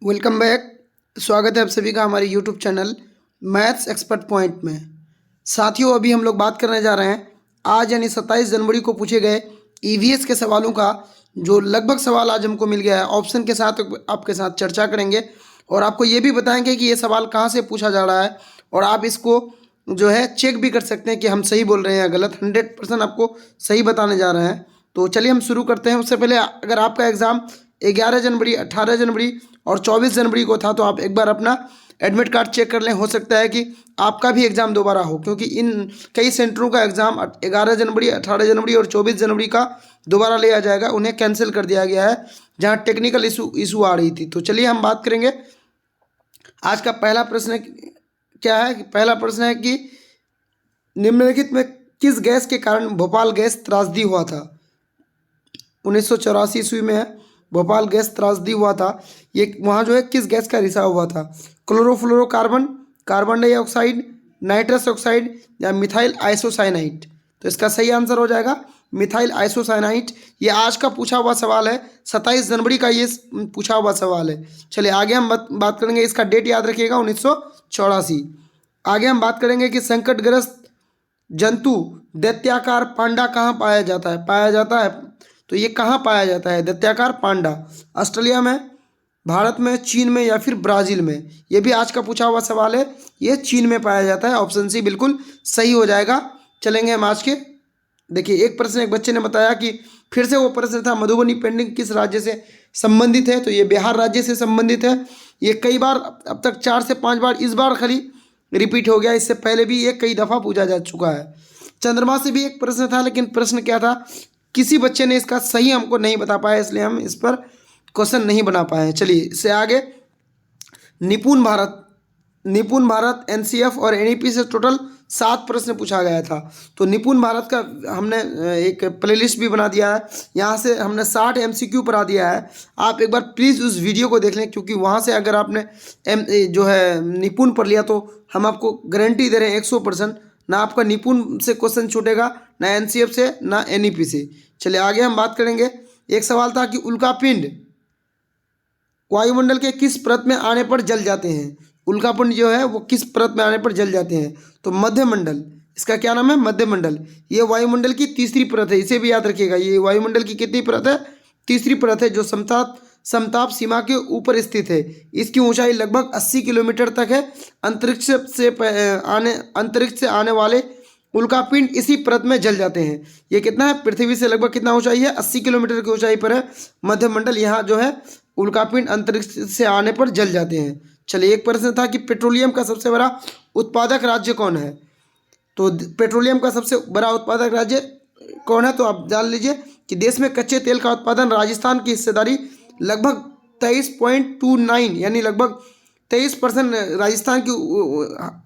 Welcome back. स्वागत है आप सभी का हमारे YouTube channel maths expert point में। साथियों, अभी हम लोग बात करने जा रहे हैं आज यानी 27 जनवरी को पूछे गए ईवीएस के सवालों का, जो लगभग सवाल आज हमको मिल गया है। ऑप्शन के साथ आपके साथ चर्चा करेंगे और आपको ये भी बताएंगे कि ये सवाल कहाँ से पूछा जा रहा है और आप इसको जो है चेक भी कर सकते हैं कि हम सही बोल रहे हैं या गलत। 100% आपको सही बताने जा रहे हैं। तो चलिए हम शुरू करते हैं। उससे पहले अगर आपका एग्ज़ाम 11 जनवरी, 18 जनवरी और 24 जनवरी को था तो आप एक बार अपना एडमिट कार्ड चेक कर लें। हो सकता है कि आपका भी एग्ज़ाम दोबारा हो, क्योंकि इन कई सेंटरों का एग्ज़ाम 11 जनवरी, 18 जनवरी और 24 जनवरी का दोबारा लिया जाएगा। उन्हें कैंसिल कर दिया गया है जहां टेक्निकल इशू आ रही थी। तो चलिए हम बात करेंगे। आज का पहला प्रश्न क्या है? पहला प्रश्न है कि निम्नलिखित में किस गैस के कारण भोपाल गैस त्रासदी हुआ था? 1984 ईस्वी में है भोपाल गैस त्रासदी हुआ था। ये वहाँ जो है किस गैस का रिसाव हुआ था? Chlorofluorocarbon, carbon dioxide, nitrous oxide या मिथाइल आइसोसाइनाइड। तो इसका सही आंसर हो जाएगा मिथाइल आइसोसाइनाइड। ये आज का पूछा हुआ सवाल है, 27 जनवरी का ये पूछा हुआ सवाल है। चलिए आगे हम बात करेंगे। इसका डेट याद रखिएगा, 1984। आगे हम बात करेंगे कि संकटग्रस्त जंतु दैत्याकार पांडा कहाँ पाया जाता है। तो ये कहाँ पाया जाता है दैत्याकार पांडा? ऑस्ट्रेलिया में, भारत में, चीन में या फिर ब्राज़ील में? ये भी आज का पूछा हुआ सवाल है। ये चीन में पाया जाता है। ऑप्शन सी बिल्कुल सही हो जाएगा। चलेंगे हम आज के। देखिए, एक प्रश्न एक बच्चे ने बताया कि फिर से वो प्रश्न था, मधुबनी पेंटिंग किस राज्य से संबंधित है? तो ये बिहार राज्य से संबंधित है। ये कई बार, अब तक 4 से 5 बार, इस बार खाली रिपीट हो गया। इससे पहले भी ये कई दफ़ा पूछा जा चुका है। चंद्रमा से भी एक प्रश्न था, लेकिन प्रश्न क्या था किसी बच्चे ने इसका सही हमको नहीं बता पाया, इसलिए हम इस पर क्वेश्चन नहीं बना पाए हैं। चलिए इससे आगे, निपुण भारत एनसीएफ और एनईपी से टोटल 7 प्रश्न पूछा गया था। तो निपुण भारत का हमने एक प्लेलिस्ट भी बना दिया है। यहाँ से हमने 60 एमसीक्यू पढ़ा दिया है। आप एक बार प्लीज़ उस वीडियो को देख लें, क्योंकि वहाँ से अगर आपने जो है निपुण पढ़ लिया तो हम आपको गारंटी दे रहे हैं 100%, ना आपका निपुण से क्वेश्चन छूटेगा, ना एनसीएफ से, ना एनईपी से। चलिए आगे हम बात करेंगे। एक सवाल था कि उल्कापिंड वायुमंडल के किस परत में आने पर जल जाते हैं? उल्कापिंड जो है वो किस परत में आने पर जल जाते हैं? तो मध्यमंडल। इसका क्या नाम है? मध्यमंडल। ये वायुमंडल की तीसरी परत है, इसे भी याद रखिएगा। ये वायुमंडल की कितनी परत है? तीसरी परत है, जो समताप सीमा के ऊपर स्थित है। इसकी ऊंचाई लगभग 80 किलोमीटर तक है। अंतरिक्ष से आने वाले उल्कापिंड इसी परत में जल जाते हैं। ये कितना है? पृथ्वी से लगभग कितना ऊंचाई है? 80 किलोमीटर की ऊंचाई पर है मध्यमंडल। यहाँ जो है उल्कापिंड अंतरिक्ष से आने पर जल जाते हैं। चलिए, एक प्रश्न था कि पेट्रोलियम का सबसे बड़ा उत्पादक राज्य कौन है? तो पेट्रोलियम का सबसे बड़ा उत्पादक राज्य कौन है? तो आप जान लीजिए कि देश में कच्चे तेल का उत्पादन राजस्थान की हिस्सेदारी लगभग 23.29 यानी लगभग 23% राजस्थान की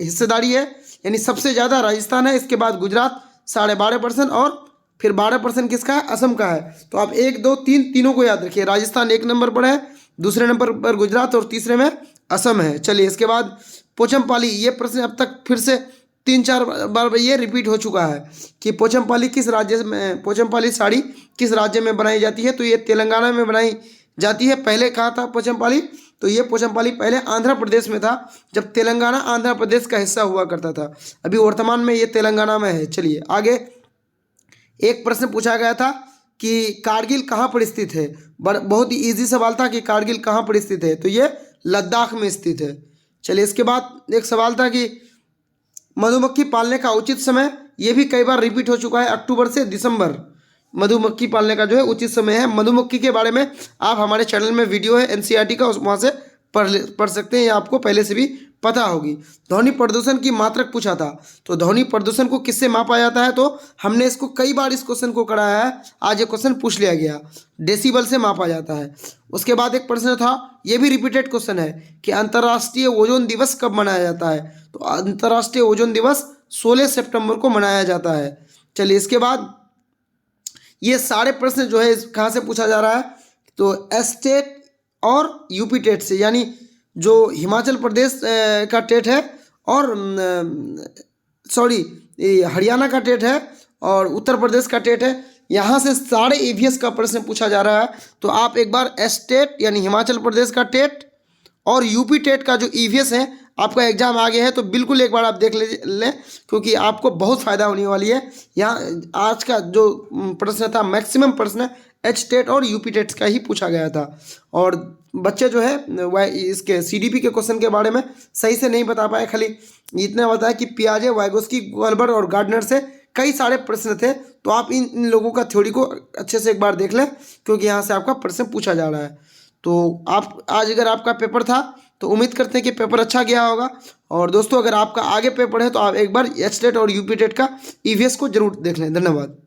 हिस्सेदारी है। यानी सबसे ज़्यादा राजस्थान है। इसके बाद गुजरात 12.5% और फिर 12% किसका है? असम का है। तो आप 1, 2, 3 तीनों को याद रखिए। राजस्थान 1 नंबर पर है, दूसरे नंबर पर गुजरात और तीसरे में असम है। चलिए इसके बाद पोचमपाली। ये प्रश्न अब तक फिर से 3-4 बार ये रिपीट हो चुका है कि पोचमपाली किस राज्य में, पोचमपाली साड़ी किस राज्य में बनाई जाती है? तो ये तेलंगाना में बनाई जाती है। पहले कहाँ था पोचमपाली? तो ये पोचमपाली पहले आंध्र प्रदेश में था, जब तेलंगाना आंध्र प्रदेश का हिस्सा हुआ करता था। अभी वर्तमान में ये तेलंगाना में है। चलिए आगे, एक प्रश्न पूछा गया था कि कारगिल कहाँ पर स्थित है? बहुत ही ईजी सवाल था कि कारगिल कहाँ पर स्थित है? तो ये लद्दाख में स्थित है। चलिए इसके बाद एक सवाल था कि मधुमक्खी पालने का उचित समय। ये भी कई बार रिपीट हो चुका है। अक्टूबर से दिसंबर मधुमक्खी पालने का जो है उचित समय है। मधुमक्खी के बारे में आप हमारे चैनल में वीडियो है एनसीईआरटी का, वहाँ से पढ़ सकते हैं, या आपको पहले से भी पता होगी। ध्वनि प्रदूषण की मात्रक पूछा था। तो ध्वनि प्रदूषण को किससे मापा जाता है? तो हमने इसको कई बार इस क्वेश्चन को कराया है, आज ये क्वेश्चन पूछ लिया गया। डेसिबल से मापा जाता है। उसके बाद एक प्रश्न था, ये भी रिपीटेड क्वेश्चन है कि अंतर्राष्ट्रीय ओजोन दिवस कब मनाया जाता है? तो अंतर्राष्ट्रीय ओजोन दिवस 16 सितंबर को मनाया जाता है। चलिए इसके बाद, ये सारे प्रश्न जो है कहाँ से पूछा जा रहा है? तो एस्टेट और यूपी टेट से, यानी जो हिमाचल प्रदेश का टेट है और हरियाणा का टेट है और उत्तर प्रदेश का टेट है। यहाँ से सारे ईवीएस का प्रश्न पूछा जा रहा है। तो आप एक बार एस्टेट यानी हिमाचल प्रदेश का टेट और यूपी टेट का जो ईवीएस है, आपका एग्जाम आ गया है तो बिल्कुल एक बार आप देख लें, क्योंकि आपको बहुत फ़ायदा होने वाली है। यहाँ आज का जो प्रश्न था, मैक्सिमम प्रश्न एच टेट और यूपी टेट का ही पूछा गया था। और बच्चे जो है वह इसके सीडीपी के क्वेश्चन के बारे में सही से नहीं बता पाए, खाली इतना बताया कि पियाजे, वाइगोस्की, गोल्बर्ग और गार्डनर से कई सारे प्रश्न थे। तो आप इन लोगों का थ्योरी को अच्छे से एक बार देख लें, क्योंकि यहाँ से आपका प्रश्न पूछा जा रहा है। तो आप आज अगर आपका पेपर था तो उम्मीद करते हैं कि पेपर अच्छा गया होगा। और दोस्तों, अगर आपका आगे पेपर है तो आप एक बार एच टेट और यूपी टेट का ईवीएस को जरूर देख लें। धन्यवाद।